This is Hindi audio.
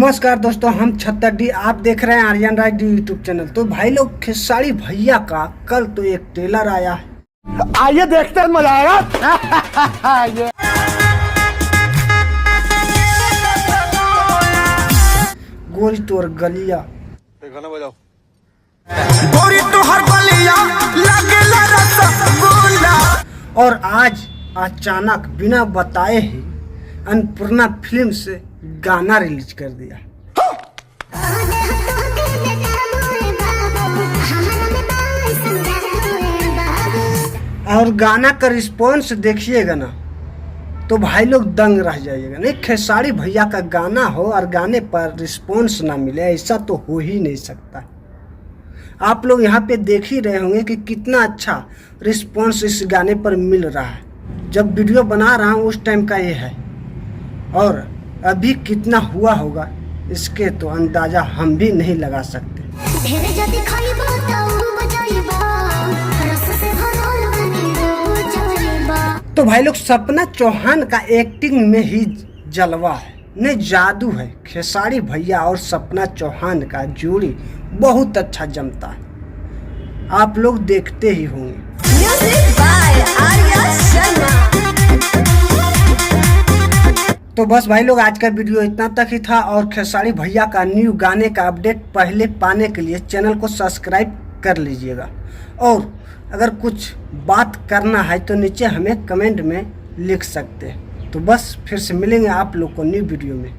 नमस्कार दोस्तों, हम 76D, आप देख रहे हैं आर्यन राज डी यूट्यूब चैनल। तो भाई लोग, खेसारी भैया का कल तो एक ट्रेलर आया है, आइए देखते हैं, मजा आएगा। गोरी तोर गलिया, गाना बजाओ। गोरी तोहर गलिया लगेला रसगुल्ला। और आज अचानक बिना बताए ही अन्नपूर्णा फिल्म से गाना रिलीज कर दिया। और गाना का रिस्पॉन्स देखिएगा ना तो भाई लोग दंग रह जाइएगा। नहीं, खेसारी भैया का गाना हो और गाने पर रिस्पॉन्स ना मिले, ऐसा तो हो ही नहीं सकता। आप लोग यहाँ पे देख ही रहे होंगे कि कितना अच्छा रिस्पॉन्स इस गाने पर मिल रहा है। जब वीडियो बना रहा हूँ उस टाइम का ये है, और अभी कितना हुआ होगा इसके तो अंदाजा हम भी नहीं लगा सकते। तो भाई लोग, सपना चौहान का एक्टिंग में ही जलवा है, नहीं जादू है। खेसारी भैया और सपना चौहान का जोड़ी बहुत अच्छा जमता है, आप लोग देखते ही होंगे। तो बस भाई लोग, आज का वीडियो इतना तक ही था। और खेसारी भैया का न्यू गाने का अपडेट पहले पाने के लिए चैनल को सब्सक्राइब कर लीजिएगा। और अगर कुछ बात करना है तो नीचे हमें कमेंट में लिख सकते हैं। तो बस फिर से मिलेंगे आप लोग को न्यू वीडियो में।